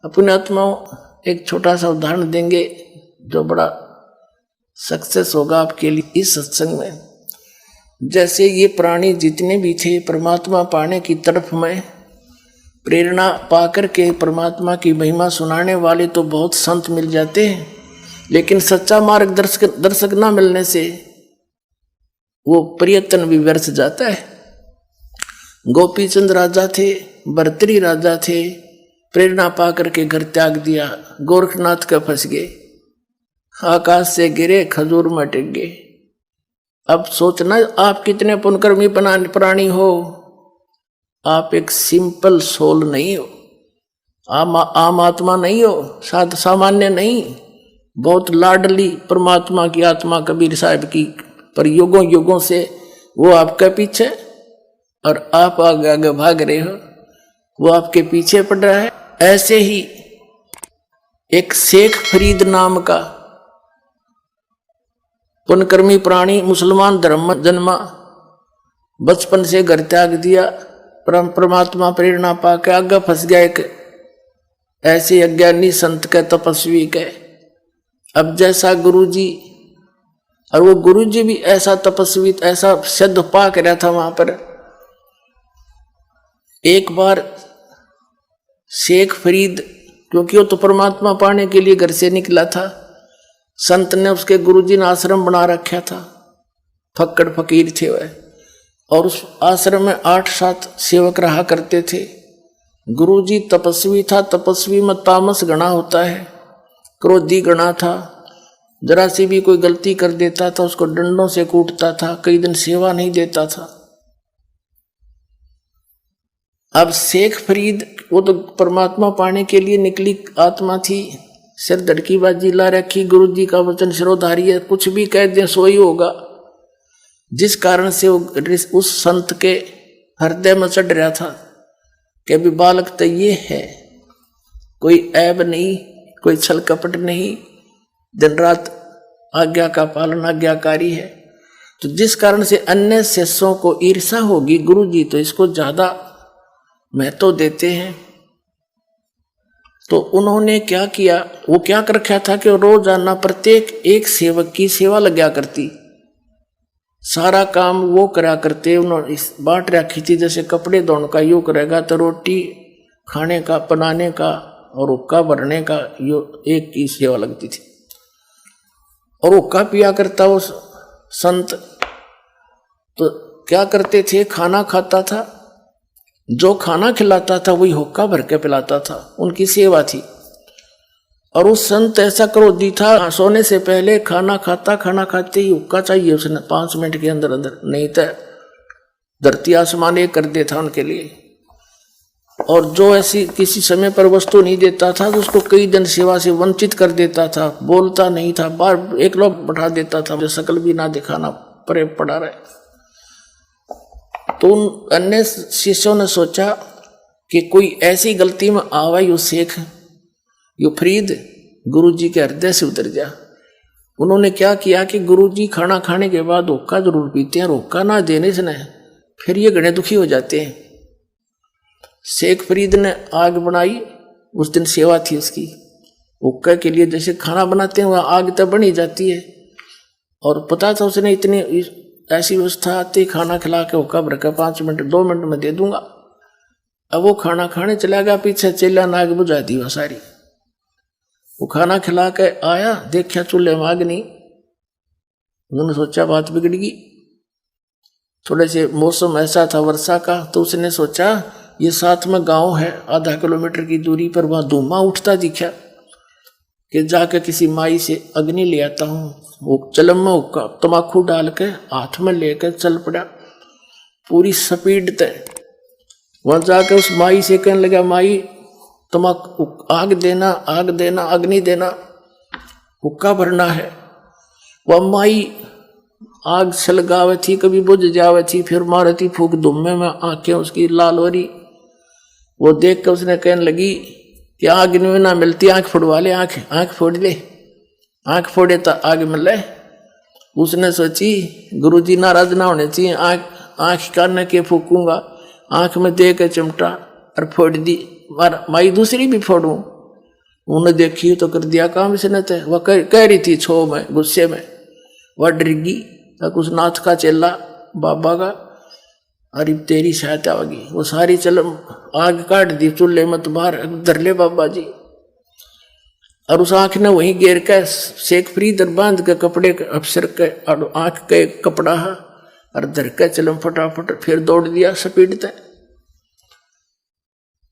अपने आत्माओं एक छोटा सा उदाहरण देंगे जो बड़ा सक्सेस होगा आपके लिए इस सत्संग में। जैसे ये प्राणी जितने भी थे परमात्मा पाने की तरफ में प्रेरणा पाकर के परमात्मा की महिमा सुनाने वाले तो बहुत संत मिल जाते हैं, लेकिन सच्चा मार्गदर्शक ना मिलने से वो प्रयत्न भी व्यर्थ जाता है। गोपीचंद राजा थे, भर्तृहरि राजा थे, प्रेरणा पाकर के घर त्याग दिया, गोरखनाथ का फंस गए, आकाश से गिरे खजूर में टिक गए। अब सोचना आप कितने पुण्यकर्मी प्राणी हो, आप एक सिंपल सोल नहीं हो, आम आत्मा नहीं हो, सामान्य नहीं, बहुत लाडली परमात्मा की आत्मा कबीर साहब की, पर युगों युगों से वो आपके पीछे और आप आगे आगे भाग रहे हो, वो आपके पीछे पड़ रहा है। ऐसे ही एक शेख फरीद नाम का पुण्यकर्मी प्राणी मुसलमान धर्म में जन्मा, बचपन से घर त्याग दिया, परमात्मा प्रेरणा पाकर आगे फंस गया एक ऐसे अज्ञानी संत के तपस्वी के। अब जैसा गुरुजी, और वो गुरुजी भी ऐसा तपस्वी, ऐसा सिद्ध पाक रहा था वहां पर। एक बार शेख फरीद, क्योंकि वो तो परमात्मा पाने के लिए घर से निकला था, संत ने उसके गुरुजी ने आश्रम बना रखा था, फक्कड़ फकीर थे वह, और उस आश्रम में 8-7 सेवक रहा करते थे। गुरुजी तपस्वी था, तपस्वी में तामस गणा होता है, क्रोधी गणा था, जरा सी भी कोई गलती कर देता था उसको डंडों से कूटता था, कई दिन सेवा नहीं देता था। अब शेख फरीद वो तो परमात्मा पाने के लिए निकली आत्मा थी, सिर धड़की बाजी ला रखी, गुरुजी का वचन शिरोधारी है, कुछ भी कह दे सो ही होगा, जिस कारण से वो उस संत के हृदय में चढ़ रहा था कि अभी बालक तो ये है, कोई ऐब नहीं, कोई छल कपट नहीं, दिन रात आज्ञा का पालन आज्ञाकारी है। तो जिस कारण से अन्य शिष्यों को ईर्षा होगी, गुरुजी तो इसको ज्यादा महत्व देते हैं। तो उन्होंने क्या किया, वो क्या कर रखा था कि रोजाना प्रत्येक एक सेवक की सेवा लग्या करती, सारा काम वो करा करते। उन्होंने बांट रखी थी, जैसे कपड़े धोने का यो करेगा तो रोटी खाने का, बनाने का और हुक्का भरने का यो एक की सेवा लगती थी। और हुक्का पिया करता वो संत, तो क्या करते थे, खाना खाता था, जो खाना खिलाता था वही हुक्का भर के पिलाता था, उनकी सेवा थी। और उस संत ऐसा क्रोधी था, सोने से पहले खाना खाते ही हुक्का चाहिए उसने 5 मिनट के अंदर अंदर, नहीं तो धरती आसमान एक कर देता उनके लिए। और जो ऐसी किसी समय पर वस्तु नहीं देता था तो उसको कई दिन सेवा से वंचित कर देता था, बोलता नहीं था, बार एक लोग बैठा देता था, जो शकल भी ना दिखाना परे पड़ा रहे। तो उन अन्य शिष्यों ने सोचा कि कोई ऐसी गलती में आवा यो शेख, यो फरीद गुरुजी के हृदय से उतर जा। उन्होंने क्या किया कि गुरुजी खाना खाने के बाद हुक्का जरूर पीते हैं, हुक्का ना देने से नहीं फिर ये घने दुखी हो जाते हैं। शेख फरीद ने आग बनाई, उस दिन सेवा थी उसकी, हुक्का के लिए जैसे खाना बनाते हैं वह आग तब बन ही जाती है। और पता था उसने इतनी ऐसी व्यवस्था आती, खाना खिला के हुक्का भर के 5 मिनट 2 मिनट में दे दूंगा। अब वो खाना खाने चला गया, पीछे चेला ने आग बुझा दी वह सारी। वो खाना खिला के आया, देखा चूल्हे में आग नहीं, उन्होंने सोचा बात बिगड़ गई। थोड़े से मौसम ऐसा था वर्षा का, तो उसने सोचा ये साथ में गांव है, आधा किलोमीटर की दूरी पर, वहां धुआं उठता दिखा कि जाकर किसी माई से अग्नि ले आता हूँ। वो चलम में हुक्का तमाकू डाल के हाथ में लेकर चल पड़ा पूरी स्पीड तय। वहां जाके उस माई से कहने लगा, माई तमाकू आग देना, अग्नि देना, हुक्का भरना है। वह माई आग सलगावे थी, कभी बुझ जावे थी, फिर मारे थी फूक धुम्मे में, आंखें उसकी लाल हो रही। वो देख कर उसने कहने लगी कि आग में ना मिलती, आंख फोड़वा ले, आंख फोड़ ले, आंख फोड़े तो आग मिले। उसने सोची गुरुजी नाराज ना होने चाहिए, आंख कान के फूकूंगा, आंख में दे के चिमटा और फोड़ दी, माई दूसरी भी फोड़ूं। उन्हें देखी तो कर दिया काम इसने। तो वह कह रही थी छो में गुस्से में, वह डरगी कुछ नाथ का चेला बाबा का, अरे तेरी सहायता होगी। वो सारी चलम आग काट दी चूल्हे में, तो बाहर धर ले बाबा जी। और उस आंख ने वहीं घेर के शेख फरीद बांध के कपड़े के अफसर के आंख के कपड़ा है और धर के चलम फटाफट फिर दौड़ दिया स्पीड तक।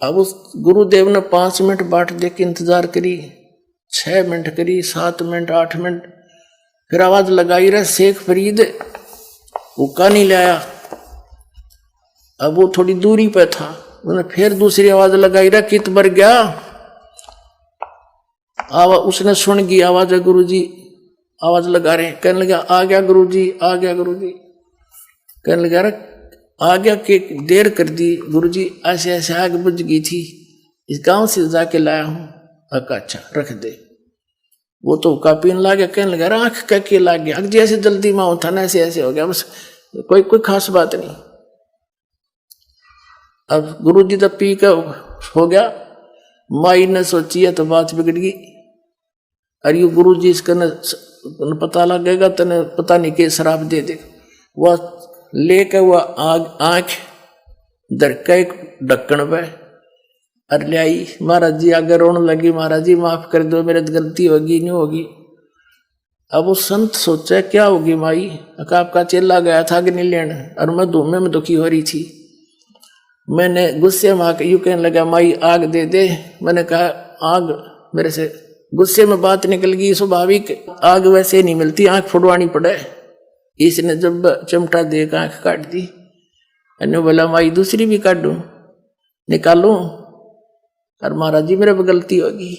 अब उस गुरुदेव ने 5 मिनट बाट देख के इंतजार करी, 6 मिनट करी, 7 मिनट, 8 मिनट, फिर आवाज लगाई रहा शेख फरीद, उका नहीं लाया। अब वो थोड़ी दूरी पे था, उन्हें फिर दूसरी आवाज लगाई रहा, कित बर गया। उसने सुन गई आवाज है, गुरुजी आवाज लगा रहे। कहने लगा आ गया गुरुजी, आ गया गुरुजी। कहने लगा रहा आ गया कि देर कर दी गुरुजी, ऐसे ऐसे आग बुझ गई थी, इस गांव से जाके लाया हूं। अच्छा रख दे। वो तो कापीन ला गया। कहने लगा आंख का के लाग गया, जैसे जल्दी में होता ना ऐसे ऐसे हो गया, बस कोई खास बात नहीं। अब गुरुजी तो पी का हो गया, माई ने सोची है तो बात बिगड़ गई। अरे यू गुरुजी इसका न पता लगेगा तो न पता नहीं के शराब दे दे। वह लेकर वह आंख दर का एक ढक्कन पे और ले आई। महाराज जी आगे रोने लगी, महाराज जी माफ कर दो, मेरे गलती होगी नहीं होगी। अब वो संत सोचा क्या होगी माई, आपका चेला गया था कि नहीं लेने, और मैं धूमे में दुखी हो रही थी। मैंने गुस्से में आके यूं कहने लगा माई आग दे दे। मैंने कहा आग मेरे से गुस्से में बात निकल गई, स्वाभाविक आग वैसे नहीं मिलती, आंख फुड़वानी पड़े। इसने जब चिमटा दे के आंख काट दी। मैंने बोला माई दूसरी भी काट दूं, निकालूं? और महाराज जी मेरे पे गलती होगी,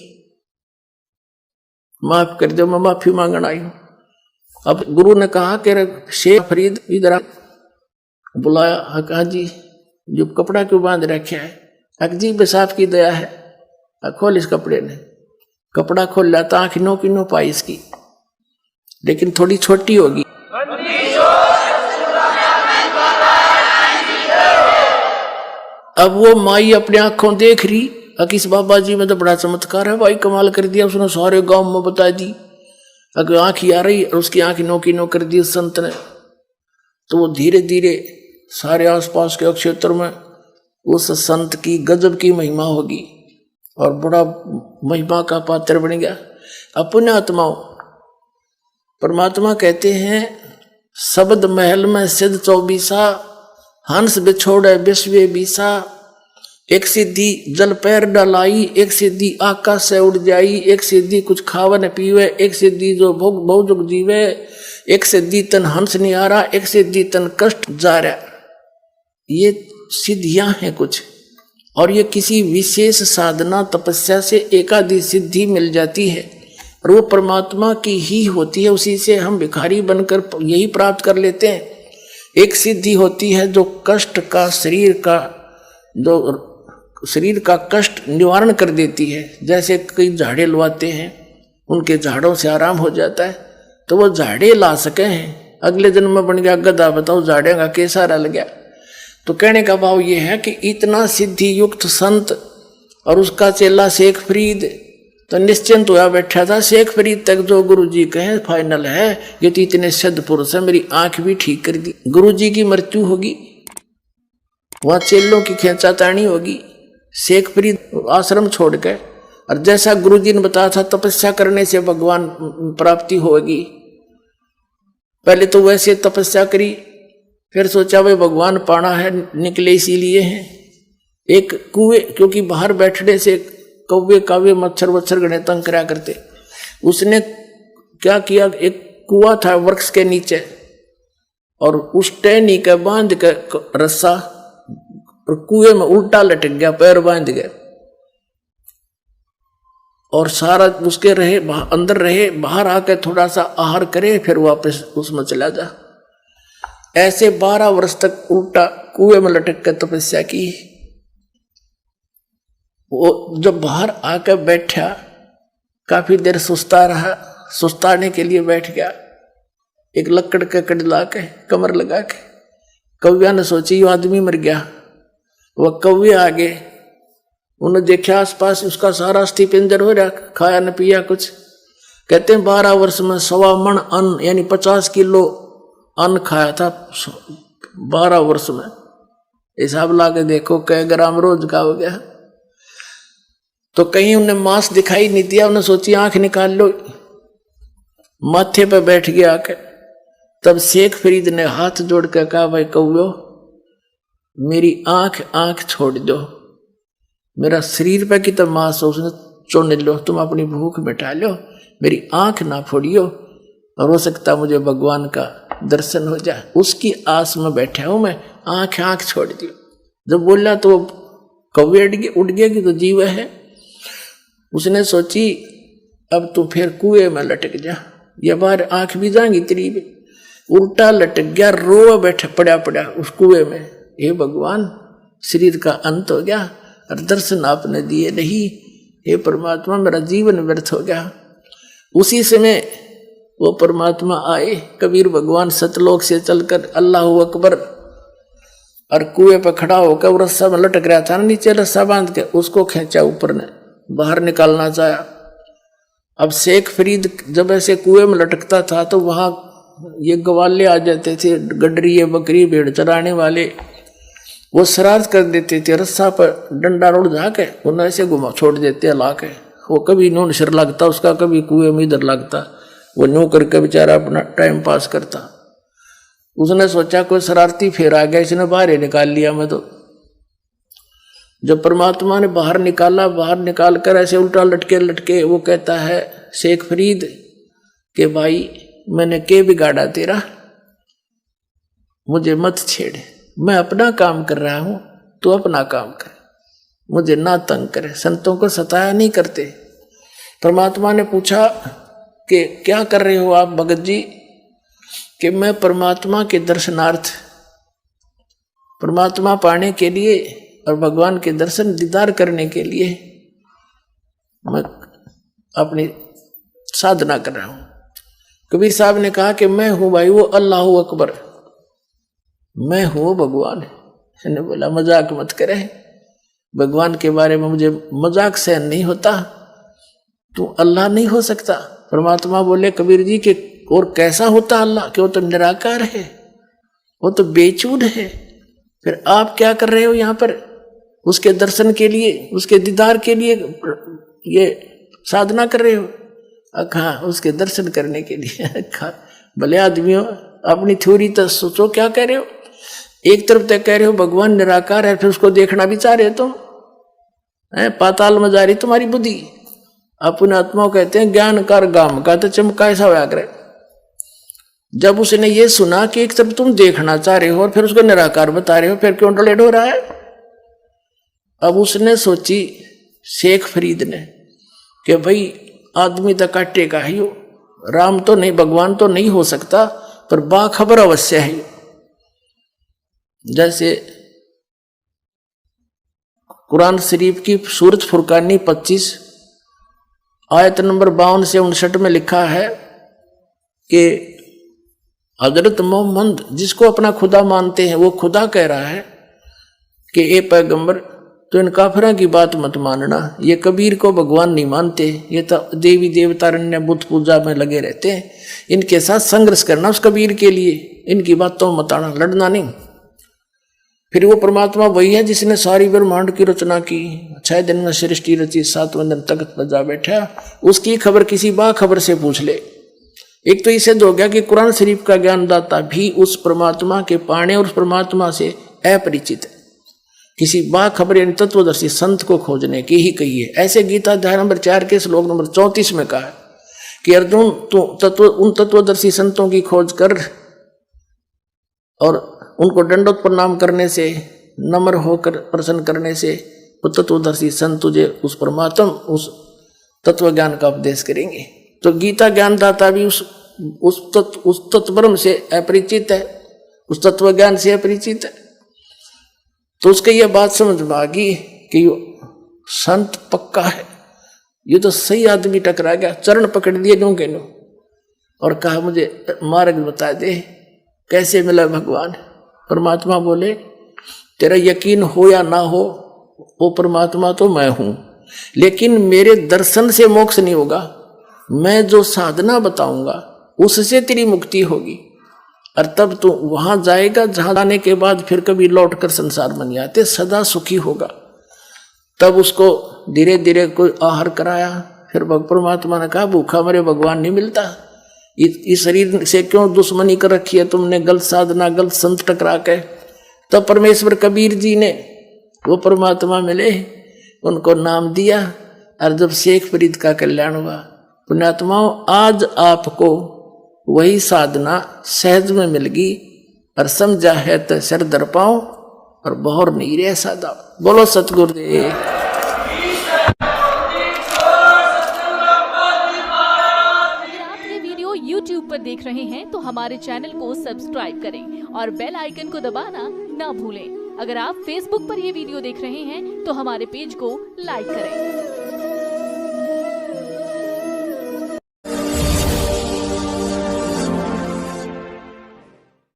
माफ कर दो, मैं माफी मांगन आई हूं। अब गुरु ने कहा कि शेख फरीद इधर बुलाया। कहा जी जो कपड़ा क्यों बांध रखा है? अकजी बेसाफ की दया है। खोल इस कपड़े ने, कपड़ा खोल लाता, आंख नो की नो पाई इसकी, लेकिन थोड़ी छोटी होगी। अब वो माई अपनी आंखों देख रही, अकिस बाबा जी में तो बड़ा चमत्कार है भाई, कमाल कर दिया उसने, सारे गांव में बता दी। अगर आंख आ रही और उसकी आंख नो की नो कर दी उस संत ने, तो वो धीरे धीरे सारे आसपास के क्षेत्र में उस संत की गजब की महिमा होगी और बड़ा महिमा का पात्र बन गया। अपने आत्माओं परमात्मा कहते हैं शब्द महल में सिद्ध 24, हंस बिछोड़े विश्व बीसा। एक सिद्धि जल पैर डलाई, एक सिद्धि आकाश से उड़ जाई, एक सिद्धि कुछ खावन पीवे, एक सिद्धि जो भोग भोजुग जीवे, एक सिद्धि तन हंस नहीं आ रहा, एक सिद्धि तन कष्ट जा रहा। ये सिद्धियां हैं कुछ, और ये किसी विशेष साधना तपस्या से एकादि सिद्धि मिल जाती है और वो परमात्मा की ही होती है, उसी से हम भिखारी बनकर यही प्राप्त कर लेते हैं। एक सिद्धि होती है जो कष्ट का शरीर का कष्ट निवारण कर देती है। जैसे कई झाड़े लवाते हैं, उनके झाड़ों से आराम हो जाता है, तो वो झाड़े ला सके हैं। अगले जन्म में बन गया गधा, बताओ झाड़े का कैसा रल गया। तो कहने का भाव ये है कि इतना सिद्धि युक्त संत और उसका चेला शेख फरीद तो निश्चिंत हुआ बैठा था। शेख फरीद तक जो गुरुजी कहे फाइनल है, ये तो इतने सिद्ध पुरुष है, मेरी आंख भी ठीक कर दी। गुरुजी की मृत्यु होगी, वहां चेलों की खींचातानी होगी, शेख फरीद आश्रम छोड़ के, और जैसा गुरुजी ने बताया था तपस्या करने से भगवान प्राप्ति होगी। पहले तो वैसे तपस्या करी, फिर सोचा भाई भगवान पाना है, निकले इसीलिए हैं। एक कुएं, क्योंकि बाहर बैठने से कौवे कावे मच्छर वच्छर गणे तंग करा करते, उसने क्या किया, एक कुआं था वृक्ष के नीचे, और उस टहनी के बांध के रस्सा और कुएं में उल्टा लटक गया, पैर बांध गया, और सारा उसके रहे अंदर रहे, बाहर आके थोड़ा सा आहार करे, फिर वापस उसमें चला जा। ऐसे 12 वर्ष तक उल्टा कुएं में लटक कर तपस्या की। वो जब बाहर आकर बैठा, काफी देर सुस्ता रहा, सुस्ताने के लिए बैठ गया, एक लकड़ का कड़ ला के कमर लगा के। कौया ने सोची ये आदमी मर गया। वह कौवे आगे उन्हें देखा आसपास उसका सारा अस्थि पिंजर हो रहा, खाया न पिया कुछ। कहते हैं 12 वर्ष में 1.25 मन अन्न यानी 50 किलो अन्न खाया था 12 वर्ष में। हिसाब ला के देखो कै ग्राम रोज का हो गया। तो कहीं उन्हें मांस दिखाई नहीं दिया, उन्हें सोची आंख निकाल लो, माथे पे बैठ गया आके। तब शेख फरीद ने हाथ जोड़ कर कहा, भाई कौओ मेरी आंख छोड़ दो, मेरा शरीर पे की तो मांस उसने चुन लो, तुम अपनी भूख मिटा लो, मेरी आंख ना फोड़ियो, और हो सकता मुझे भगवान का दर्शन हो जाए, उसकी आस में बैठा हूं मैं, आंख छोड़ दियो। जब बोला तो कौवे उड़ गया कि तो जीव है। उसने सोची अब तू फिर कुएं में लटक जा, ये बार आंख भी जाएंगी तेरी भी। उल्टा लटक गया, रो बैठा पड़ा उस कुएं में। हे भगवान, शरीर का अंत हो गया और दर्शन आपने दिए नहीं, हे परमात्मा मेरा जीवन व्यर्थ हो गया। उसी समय वो परमात्मा आए, कबीर भगवान सतलोक से चलकर अल्लाह अकबर, और कुएं पर खड़ा होकर वो रस्सा में लटक रहा था, नीचे रस्सा बांध के उसको खींचा ऊपर ने, बाहर निकालना चाहा। अब शेख फरीद जब ऐसे कुएं में लटकता था तो वहां ये गवाले आ जाते थे, गडरी बकरी भेड़ चराने वाले, वो शरारत कर देते थे, रस्सा पर डंडा रोड जाके उन्हें ऐसे घुमा छोड़ देते ला के। वो कभी नून सिर लगता उसका, कभी कुएं में इधर लगता, वो न्यू करके बेचारा अपना टाइम पास करता। उसने सोचा कोई शरारती फेर आ गया, इसने बाहर ही निकाल लिया मैं तो। जब परमात्मा ने बाहर निकाला, बाहर निकाल कर ऐसे उल्टा लटके वो कहता है शेख फरीद के भाई मैंने के बिगाड़ा तेरा, मुझे मत छेड़, मैं अपना काम कर रहा हूं, तू अपना काम कर, मुझे ना तंग करे। संतों को सताया नहीं करते। परमात्मा ने पूछा कि क्या कर रहे हो आप भगत जी? कि मैं परमात्मा के दर्शनार्थ, परमात्मा पाने के लिए और भगवान के दर्शन दीदार करने के लिए मैं अपनी साधना कर रहा हूं। कबीर साहब ने कहा कि मैं हूं भाई वो अल्लाह अकबर, मैं हूं भगवान। मैंने बोला मजाक मत करे, भगवान के बारे में मुझे मजाक सहन नहीं होता, तू अल्लाह नहीं हो सकता। परमात्मा बोले कबीर जी के और कैसा होता अल्लाह, कि वो तो निराकार है, वो तो बेचूद है, फिर आप क्या कर रहे हो यहाँ पर? उसके दर्शन के लिए, उसके दीदार के लिए ये साधना कर रहे हो? हाँ, उसके दर्शन करने के लिए। भले आदमियों अपनी थ्योरी तो सोचो क्या कह रहे हो। एक तरफ तक कह रहे हो भगवान निराकार है, फिर उसको देखना भी चाह रहे हो तुम, पाताल में जा रही तुम्हारी बुद्धि। अपने आत्मा कहते हैं ज्ञान कर गाम का तो चमका ऐसा होया करे। जब उसने ये सुना कि एक तरफ तुम देखना चाह रहे हो और फिर उसको निराकार बता रहे हो, फिर क्यों डलेट हो रहा है? अब उसने सोची शेख फरीद ने कि भाई आदमी तो काटेगा ही हो, राम तो नहीं, भगवान तो नहीं हो सकता, पर बाखबर अवश्य है। जैसे कुरान शरीफ की सूरत फुरकानी 25 आयत नंबर 52 से 59 में लिखा है कि हजरत मोहम्मद जिसको अपना खुदा मानते हैं वो खुदा कह रहा है कि ए पैगंबर तो इन काफिरों की बात मत मानना, ये कबीर को भगवान नहीं मानते, ये तो देवी देवतारण्य बुद्ध पूजा में लगे रहते हैं, इनके साथ संघर्ष करना उस कबीर के लिए, इनकी बातों मत आना, लड़ना नहीं। फिर वो परमात्मा वही है जिसने सारी ब्रह्मांड की रचना की, 6 दिन में सृष्टि रची, 7वें दिन तख्त पर जा बैठा, उसकी खबर किसी बाखबर से पूछ ले। एक तो इसे हो गया कि कुरान शरीफ का ज्ञानदाता भी उस परमात्मा के पाने और उस परमात्मा से अपरिचित है, किसी बाखबर यानी तत्वदर्शी संत को खोजने की ही कही है। ऐसे गीता अध्याय नंबर 4 के श्लोक नंबर 34 में कहा है कि अर्जुन तू उन तत्वदर्शी संतों की खोज कर और उनको दंडोत प्रणाम करने से, नम्र होकर प्रसन्न करने से वो तत्वदर्शी संत तुझे उस परमात्मा, उस तत्व ज्ञान का उपदेश करेंगे। तो गीता ज्ञानदाता भी उस तत्वब्रह्म से अपरिचित है, उस तत्व ज्ञान से अपरिचित है। तो उसके ये बात समझ में आ गई कि संत पक्का है, ये तो सही आदमी टकरा गया, चरण पकड़ दिए नो के नो और कहा मुझे मार्ग बता दे, कैसे मिला भगवान। परमात्मा बोले तेरा यकीन हो या ना हो, वो परमात्मा तो मैं हूं, लेकिन मेरे दर्शन से मोक्ष नहीं होगा, मैं जो साधना बताऊंगा उससे तेरी मुक्ति होगी। और तब तू वहां जाएगा जहां जाने के बाद फिर कभी लौट कर संसार में नहीं आते, सदा सुखी होगा। तब उसको धीरे धीरे कोई आहार कराया। फिर परमात्मा ने कहा भूखा मेरे भगवान नहीं मिलता, इस शरीर से क्यों दुश्मनी कर रखी है तुमने, गलत साधना गलत संत टकरा के। तब परमेश्वर कबीर जी ने वो परमात्मा मिले, उनको नाम दिया, और जब शेख फरीद का कल्याण हुआ। पुण्यात्माओं, आज आपको वही साधना सहज में मिल गई, और समझा है तो सिर दर पाओ और बहुर नहीं रहे सादा। बोलो सतगुरुदेव। YouTube पर देख रहे हैं तो हमारे चैनल को सब्सक्राइब करें और बेल आइकन को दबाना ना भूलें। अगर आप Facebook पर यह वीडियो देख रहे हैं तो हमारे पेज को लाइक करें।